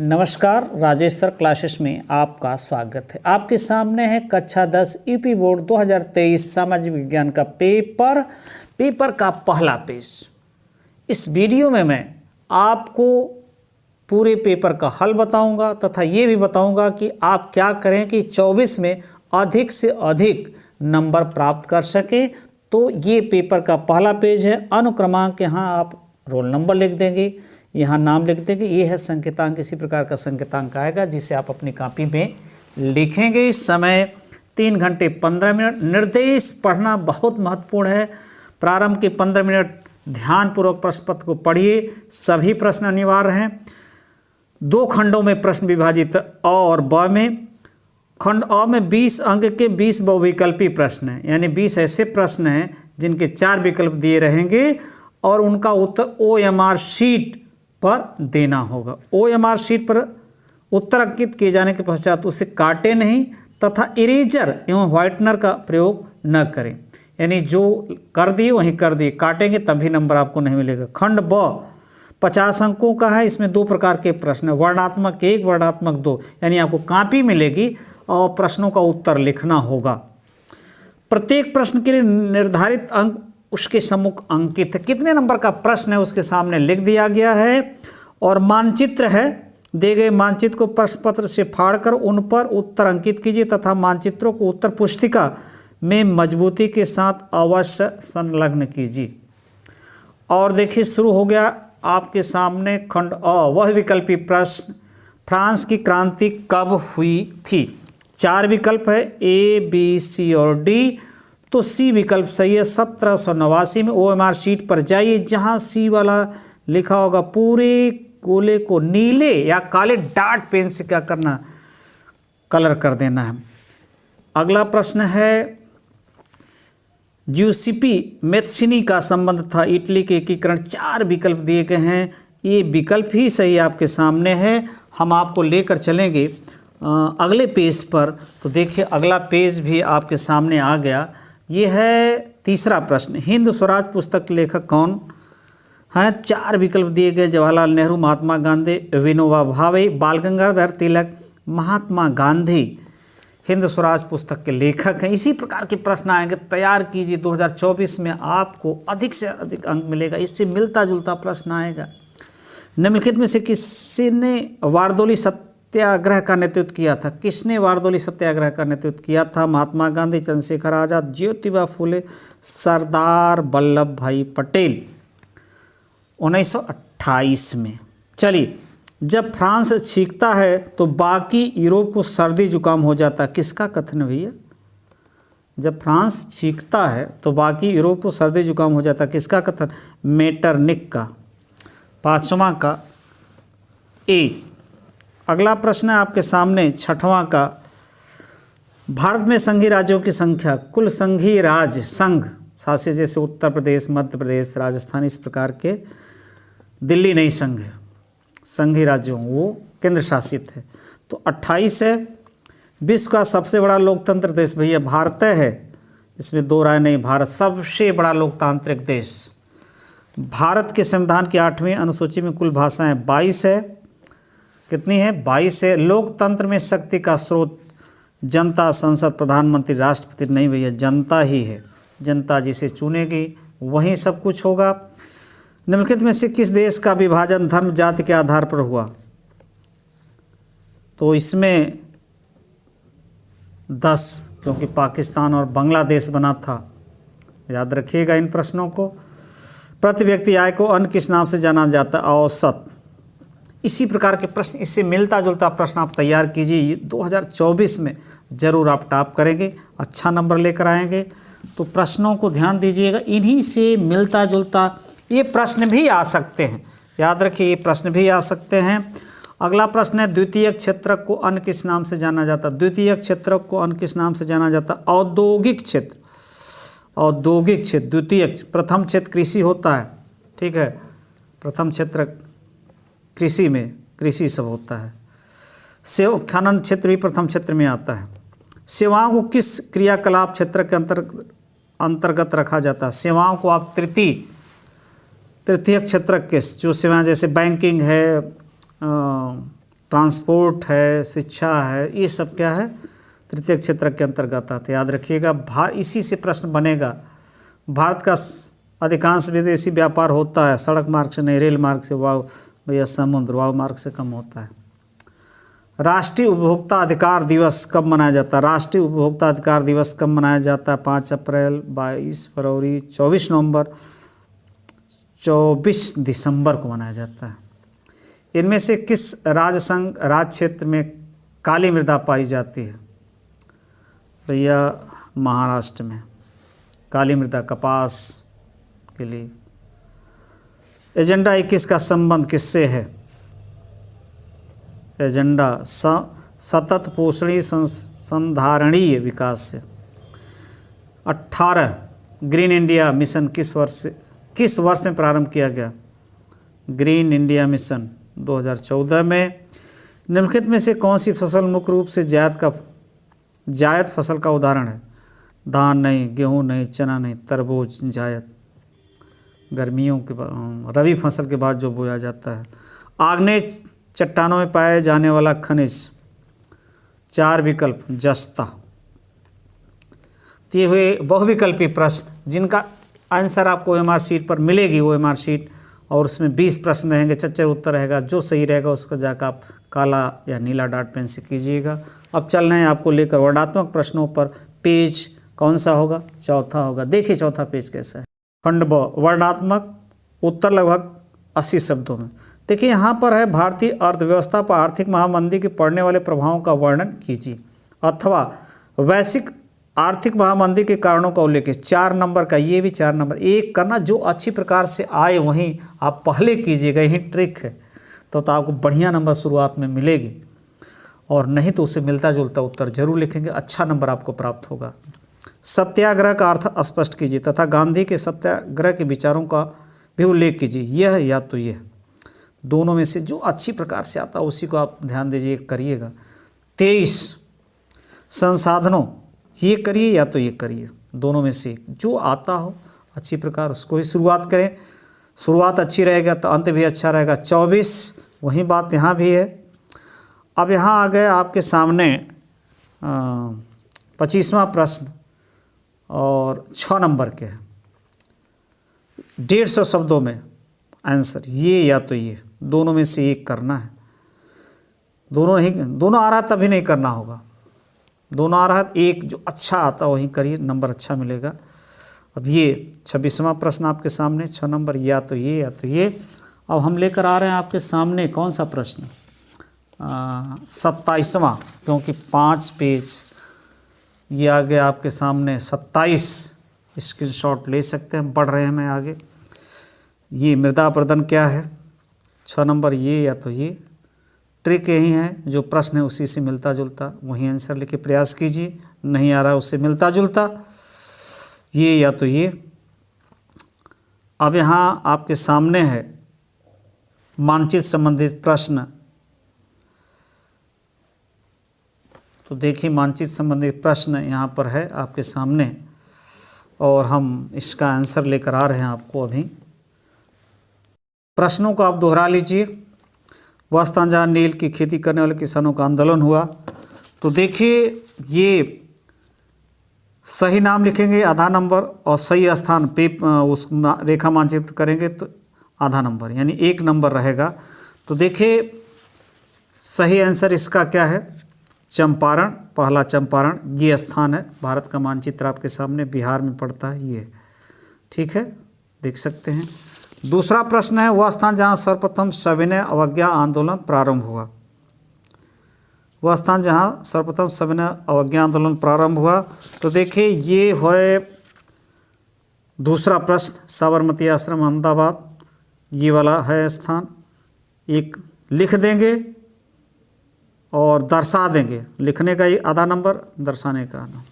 नमस्कार, Rajesh sir classes में आपका स्वागत है। आपके सामने है कक्षा 10 यूपी बोर्ड 2023 सामाजिक विज्ञान का पेपर का पहला पेज। इस वीडियो में मैं आपको पूरे पेपर का हल बताऊंगा तथा ये भी बताऊंगा कि आप क्या करें कि 24 में अधिक से अधिक नंबर प्राप्त कर सकें। तो ये पेपर का पहला पेज है। अनुक्रमांक यहाँ आप रोल नंबर लिख देंगे, यहाँ नाम लिख देंगे। ये है संकेतांक, इसी प्रकार का संकेतांक आएगा जिसे आप अपनी कॉपी में लिखेंगे। समय 3 घंटे 15 मिनट। निर्देश पढ़ना बहुत महत्वपूर्ण है। प्रारंभ के 15 मिनट ध्यानपूर्वक प्रश्न पत्र को पढ़िए। सभी प्रश्न अनिवार्य हैं। 2 खंडों में प्रश्न विभाजित अ और ब में। खंड अ में 20 अंक के 20 बहुविकल्पी प्रश्न हैं, यानी 20 ऐसे प्रश्न हैं जिनके 4 विकल्प दिए रहेंगे और उनका उत्तर OMR शीट पर देना होगा। OMR शीट पर उत्तर अंकित किए जाने के पश्चात उसे काटे नहीं तथा इरेजर एवं व्हाइटनर का प्रयोग न करें, यानी जो कर दिए वहीं कर दिए, काटेंगे तभी नंबर आपको नहीं मिलेगा। खंड ब 50 अंकों का है। इसमें 2 प्रकार के प्रश्न, वर्णात्मक 1, वर्णात्मक 2, यानी आपको कॉपी मिलेगी और प्रश्नों का उत्तर लिखना होगा। प्रत्येक प्रश्न के लिए निर्धारित अंक उसके सम्मुख अंकित है। कितने नंबर का प्रश्न है उसके सामने लिख दिया गया है। और मानचित्र है, दिए गए मानचित्र को प्रश्न पत्र से फाड़कर उन पर उत्तर अंकित कीजिए तथा मानचित्रों को उत्तर पुस्तिका में मजबूती के साथ अवश्य संलग्न कीजिए। और देखिए शुरू हो गया आपके सामने खंड अ, वह विकल्पी प्रश्न, फ्रांस की क्रांति कब हुई थी। 4 विकल्प है, A, B, C और D। तो सी विकल्प सही है। 1789 में OMR शीट पर जाइए, जहां सी वाला लिखा होगा पूरे गोले को नीले या काले डार्ट पेन से क्या करना, कलर कर देना है। अगला प्रश्न है, ज्यूसिपी मेथ्सिनी का संबंध था इटली के एकीकरण। 4 विकल्प दिए गए हैं। ये विकल्प ही सही आपके सामने है। हम आपको लेकर चलेंगे अगले पेज पर। तो देखिए अगला पेज भी आपके सामने आ गया। ये है तीसरा प्रश्न, हिंद स्वराज पुस्तक के लेखक कौन हैं। 4 विकल्प दिए गए, जवाहरलाल नेहरू, महात्मा गांधी, विनोबा भावे, बाल गंगाधर तिलक। महात्मा गांधी हिंद स्वराज पुस्तक के लेखक हैं। इसी प्रकार के प्रश्न आएंगे, तैयार कीजिए। 2024 में आपको अधिक से अधिक अंक मिलेगा। इससे मिलता जुलता प्रश्न आएगा। निम्नलिखित में से किसने वारदोली सत्याग्रह का नेतृत्व किया था। किसने वारदोली सत्याग्रह का नेतृत्व किया था। महात्मा गांधी, चंद्रशेखर आजाद, ज्योतिबा फुले, सरदार वल्लभ भाई पटेल। 1928 में। चलिए, जब फ्रांस छींकता है तो बाकी यूरोप को सर्दी जुकाम हो जाता है। किसका कथन भैया। जब फ्रांस छींकता है तो बाकी यूरोप को सर्दी जुकाम हो जाता है। किसका कथन। मेटरनिक का। 5वां का ए। अगला प्रश्न है आपके सामने 6वां का, भारत में संघीय राज्यों की संख्या। कुल संघीय राज्य संघ शासित, जैसे उत्तर प्रदेश, मध्य प्रदेश, राजस्थान, इस प्रकार के। दिल्ली नहीं संघ है, संघीय राज्यों वो केंद्र शासित है। तो 28 है। विश्व का सबसे बड़ा लोकतंत्र देश भैया भारत है, इसमें 2 राय नहीं। भारत सबसे बड़ा लोकतांत्रिक देश। भारत के संविधान की 8वीं अनुसूची में कुल भाषाएं 22 है। कितनी है। 22 है। लोकतंत्र में शक्ति का स्रोत जनता, संसद, प्रधानमंत्री, राष्ट्रपति नहीं भैया, जनता ही है। जनता जिसे चुनेगी वही सब कुछ होगा। निम्नलिखित में से किस देश का विभाजन धर्म जाति के आधार पर हुआ। तो इसमें 10, क्योंकि पाकिस्तान और बांग्लादेश बना था। याद रखिएगा इन प्रश्नों को। प्रति व्यक्ति आय को अन्य किस नाम से जाना जाता है। औसत। इसी प्रकार के प्रश्न, इससे मिलता जुलता प्रश्न आप तैयार कीजिए। 2024 में ज़रूर आप टॉप करेंगे, अच्छा नंबर लेकर आएंगे। तो प्रश्नों को ध्यान दीजिएगा, इन्हीं से मिलता जुलता ये प्रश्न भी आ सकते हैं। याद रखिए ये प्रश्न भी आ सकते हैं। अगला प्रश्न है, द्वितीयक क्षेत्रक को अन्य किस नाम से जाना जाता। द्वितीयक क्षेत्रक को अन्य किस नाम से जाना जाता। औद्योगिक क्षेत्र। औद्योगिक क्षेत्र द्वितीयक। प्रथम क्षेत्र कृषि होता है, ठीक है। प्रथम क्षेत्र कृषि में कृषि सब होता है। सेवा खनन क्षेत्र भी प्रथम क्षेत्र में आता है। सेवाओं को किस क्रियाकलाप क्षेत्र के अंतर्गत रखा जाता है। सेवाओं को आप तृतीय क्षेत्र के जो सेवाएं, जैसे बैंकिंग है, ट्रांसपोर्ट है, शिक्षा है, ये सब क्या है तृतीय क्षेत्र के अंतर्गत आते। याद रखिएगा, इसी से प्रश्न बनेगा। भारत का अधिकांश विदेशी व्यापार होता है सड़क मार्ग से नहीं, रेल मार्ग से। वायु भैया समुद्र वायु मार्ग से कम होता है। राष्ट्रीय उपभोक्ता अधिकार दिवस कब मनाया जाता है? राष्ट्रीय उपभोक्ता अधिकार दिवस कब मनाया जाता है? 5 अप्रैल, 22 फरवरी, 24 नवंबर, 24 दिसंबर को मनाया जाता है। इनमें से किस राज्य संघ राज्य क्षेत्र में काली मृदा पाई जाती है? भैया महाराष्ट्र में काली मृदा कपास के लिए। एजेंडा 21 का संबंध किससे है? एजेंडा सतत पोषणीय संधारणीय विकास से। 18 ग्रीन इंडिया मिशन किस वर्ष में प्रारंभ किया गया? ग्रीन इंडिया मिशन 2014 में। निम्नलिखित में से कौन सी फसल मुख्य रूप से जायद फसल का उदाहरण है? धान नहीं, गेहूँ नहीं, चना नहीं, तरबूज जायद गर्मियों के रबी फसल के बाद जो बोया जाता है। आग्नेय चट्टानों में पाए जाने वाला खनिज। 4 विकल्प जस्ता। तो ये हुए बहुविकल्पी प्रश्न जिनका आंसर आपको OMR शीट पर मिलेगी, OMR शीट, और उसमें 20 प्रश्न रहेंगे, चच्चर उत्तर रहेगा। जो सही रहेगा उस पर जाकर आप काला या नीला डॉट पेन से कीजिएगा। अब चल रहे हैं आपको लेकर वर्णात्मक प्रश्नों पर। पेज कौन सा होगा? चौथा होगा। देखिए चौथा पेज कैसा है। खंड ब, वर्णात्मक उत्तर लगभग 80 शब्दों में। देखिए यहाँ पर है, भारतीय अर्थव्यवस्था पर आर्थिक महामंदी के पड़ने वाले प्रभावों का वर्णन कीजिए, अथवा वैश्विक आर्थिक महामंदी के कारणों का उल्लेख। 4 नंबर का, ये भी 4 नंबर। एक करना जो अच्छी प्रकार से आए वहीं आप पहले कीजिएगा, यही ट्रिक है। तो आपको बढ़िया नंबर शुरुआत में मिलेगी, और नहीं तो उससे मिलता जुलता उत्तर जरूर लिखेंगे, अच्छा नंबर आपको प्राप्त होगा। सत्याग्रह का अर्थ स्पष्ट कीजिए तथा गांधी के सत्याग्रह के विचारों का भी उल्लेख कीजिए। यह या तो यह, दोनों में से जो अच्छी प्रकार से आता है उसी को आप ध्यान दीजिए, करिएगा। 23 संसाधनों, ये करिए या तो ये करिए, दोनों में से जो आता हो अच्छी प्रकार उसको ही शुरुआत करें। शुरुआत अच्छी रहेगा तो अंत भी अच्छा रहेगा। 24 वही बात यहाँ भी है। अब यहाँ आ गए आपके सामने 25वां प्रश्न, और 6 नंबर के हैं। 150 शब्दों में आंसर, ये या तो ये, दोनों में से एक करना है। दोनों आ रहा तभी नहीं करना होगा, दोनों आ रहा एक जो अच्छा आता वही करिए, नंबर अच्छा मिलेगा। अब ये 26वां प्रश्न आपके सामने, 6 नंबर, या तो ये या तो ये। अब हम लेकर आ रहे हैं आपके सामने कौन सा प्रश्न? 27वां, क्योंकि 5 पेज ये आ गया आपके सामने। 27 स्क्रीनशॉट ले सकते हैं, बढ़ रहे हैं मैं आगे। ये मृदा अपरदन क्या है? 6 नंबर, ये या तो ये। ट्रिक यही है, जो प्रश्न है उसी से मिलता जुलता वही आंसर लिखे प्रयास कीजिए। नहीं आ रहा उससे मिलता जुलता, ये या तो ये। अब यहाँ आपके सामने है मानचित्र संबंधित प्रश्न। तो देखिए मानचित्र संबंधित प्रश्न यहाँ पर है आपके सामने, और हम इसका आंसर लेकर आ रहे हैं आपको अभी। प्रश्नों को आप दोहरा लीजिए। वह स्थान जहाँ नील की खेती करने वाले किसानों का आंदोलन हुआ। तो देखिए ये सही नाम लिखेंगे आधा नंबर, और सही स्थान पे उस रेखा मानचित्र करेंगे तो आधा नंबर, यानी 1 नंबर रहेगा। तो देखिए सही आंसर इसका क्या है? चंपारण, पहला चंपारण ये स्थान है। भारत का मानचित्र आपके सामने, बिहार में पड़ता है ये, ठीक है, देख सकते हैं। दूसरा प्रश्न है, वह स्थान जहाँ सर्वप्रथम सविनय अवज्ञा आंदोलन प्रारंभ हुआ। वह स्थान जहाँ सर्वप्रथम सविनय अवज्ञा आंदोलन प्रारंभ हुआ। तो देखिए ये है दूसरा प्रश्न, साबरमती आश्रम अहमदाबाद, ये वाला है स्थान। एक लिख देंगे और दर्शा देंगे, लिखने का ही आधा नंबर, दर्शाने का आधा।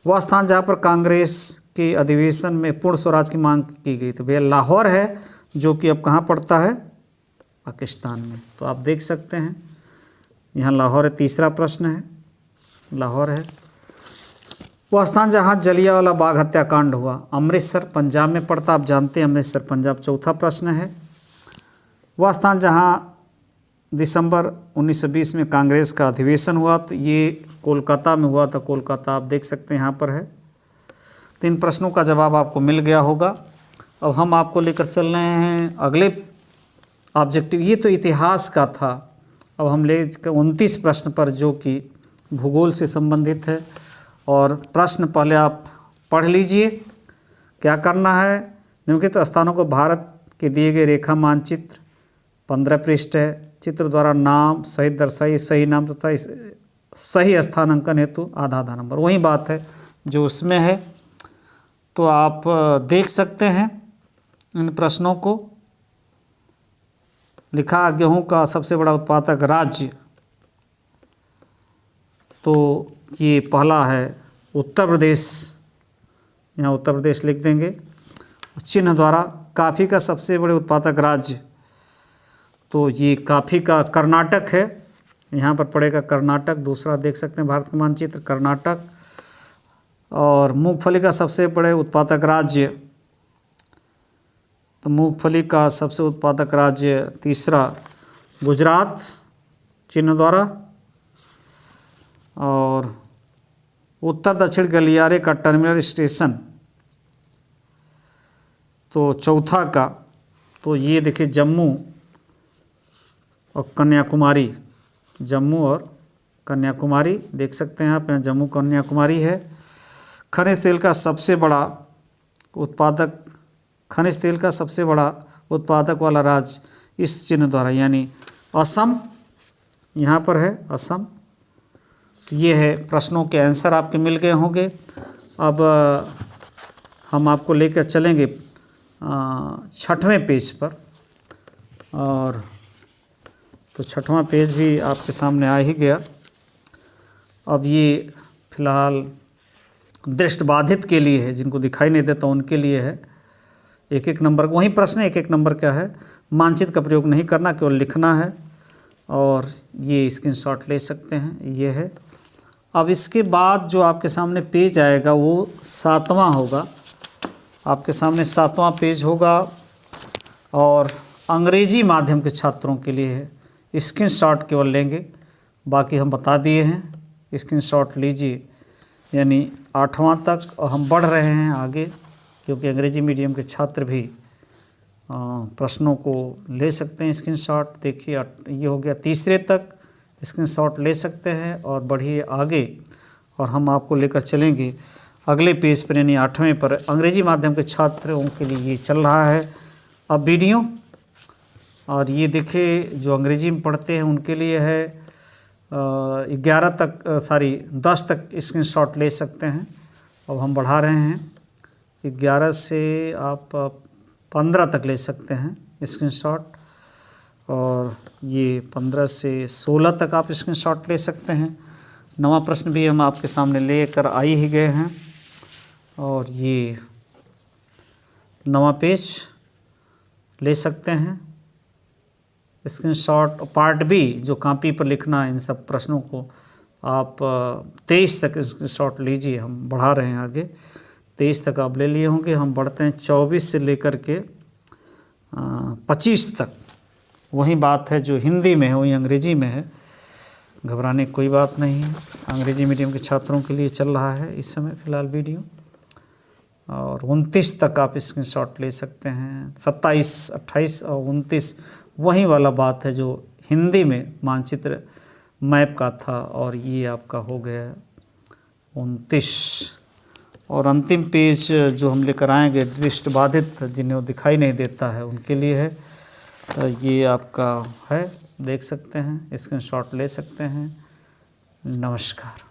वह स्थान जहाँ पर कांग्रेस के अधिवेशन में पूर्ण स्वराज की मांग की गई थी, भैया लाहौर है, जो कि अब कहाँ पड़ता है? पाकिस्तान में। तो आप देख सकते हैं यहाँ लाहौर है। तीसरा प्रश्न है, लाहौर है। वह स्थान जहाँ जलियांवाला बाग हत्याकांड हुआ, अमृतसर पंजाब में पड़ता, आप जानते हैं अमृतसर पंजाब। चौथा प्रश्न है, वह स्थान जहाँ दिसंबर 1920 में कांग्रेस का अधिवेशन हुआ, तो ये कोलकाता में हुआ था। कोलकाता आप देख सकते हैं यहाँ पर है। 3 प्रश्नों का जवाब आपको मिल गया होगा। अब हम आपको लेकर चल रहे हैं अगले ऑब्जेक्टिव। ये तो इतिहास का था। अब हम ले 29 प्रश्न पर, जो कि भूगोल से संबंधित है। और प्रश्न पहले आप पढ़ लीजिए। क्या करना है, निम्नलिखित स्थानों को भारत के दिए गए रेखा मानचित्र, 15 पृष्ठ है। चित्र द्वारा नाम सहित दर्शाइए, सही नाम तथा सही स्थानांकन हेतु आधा नंबर। वही बात है जो उसमें है, तो आप देख सकते हैं इन प्रश्नों को। लिखा गेहूं का सबसे बड़ा उत्पादक राज्य, तो ये पहला है उत्तर प्रदेश, यहाँ उत्तर प्रदेश लिख देंगे। चिन्ह द्वारा कॉफ़ी का सबसे बड़े उत्पादक राज्य, तो ये कॉफ़ी का कर्नाटक है, यहाँ पर पड़ेगा कर्नाटक। दूसरा देख सकते हैं भारत का मानचित्र, कर्नाटक। और मूंगफली का सबसे बड़े उत्पादक राज्य, तो मूंगफली का सबसे उत्पादक राज्य तीसरा गुजरात, चिन्ह द्वारा। और उत्तर दक्षिण गलियारे का टर्मिनल स्टेशन, तो चौथा का, तो ये देखिए जम्मू और कन्याकुमारी, जम्मू और कन्याकुमारी देख सकते हैं आप, यहाँ जम्मू कन्याकुमारी है। खनिज तेल का सबसे बड़ा उत्पादक, खनिज तेल का सबसे बड़ा उत्पादक वाला राज्य इस चिन्ह द्वारा, यानी असम, यहाँ पर है असम। ये है, प्रश्नों के आंसर आपके मिल गए होंगे। अब हम आपको लेकर चलेंगे 6वें पेज पर, और तो 6वां पेज भी आपके सामने आ ही गया। अब ये फिलहाल दृष्टिबाधित के लिए है, जिनको दिखाई नहीं देता उनके लिए है। 1-1 नंबर, वही प्रश्न 1-1 नंबर का है। मानचित्र का प्रयोग नहीं करना, केवल लिखना है। और ये स्क्रीनशॉट ले सकते हैं, ये है। अब इसके बाद जो आपके सामने पेज आएगा वो 7वां होगा। आपके सामने 7वां पेज होगा, और अंग्रेजी माध्यम के छात्रों के लिए है। स्क्रीनशॉट केवल लेंगे, बाकी हम बता दिए हैं। स्क्रीनशॉट लीजिए, यानी 8वां तक। और हम बढ़ रहे हैं आगे, क्योंकि अंग्रेजी मीडियम के छात्र भी प्रश्नों को ले सकते हैं स्क्रीनशॉट। देखिए ये हो गया, तीसरे तक स्क्रीनशॉट ले सकते हैं। और बढ़िए आगे, और हम आपको लेकर चलेंगे अगले पेज पर, यानी 8वें पर। अंग्रेजी माध्यम के छात्रों के लिए ये चल रहा है अब वीडियो। और ये देखिए, जो अंग्रेजी में पढ़ते हैं उनके लिए है 10 तक स्क्रीनशॉट ले सकते हैं। अब हम बढ़ा रहे हैं, 11 से आप 15 तक ले सकते हैं स्क्रीनशॉट। और ये 15 से 16 तक आप स्क्रीनशॉट ले सकते हैं। 9वां प्रश्न भी हम आपके सामने लेकर आ ही गए हैं। और ये 9वां पेज ले सकते हैं स्क्रीनशॉट। पार्ट बी, जो कॉपी पर लिखना है इन सब प्रश्नों को, आप 23 तक स्क्रीनशॉट लीजिए। हम बढ़ा रहे हैं आगे, 23 तक आप ले लिए होंगे। हम बढ़ते हैं 24 से लेकर के 25 तक। वही बात है जो हिंदी में है वही अंग्रेजी में है, घबराने की कोई बात नहीं है। अंग्रेजी मीडियम के छात्रों के लिए चल रहा है इस समय फ़िलहाल वीडियो। और 29 तक आप स्क्रीनशॉट ले सकते हैं। 27, 28 और 29 वही वाला बात है जो हिंदी में मानचित्र मैप का था। और ये आपका हो गया 29। और अंतिम पेज जो हम लेकर आएंगे, दृष्टिबाधित जिन्हें दिखाई नहीं देता है उनके लिए है। ये आपका है, देख सकते हैं, स्क्रीनशॉट ले सकते हैं। नमस्कार।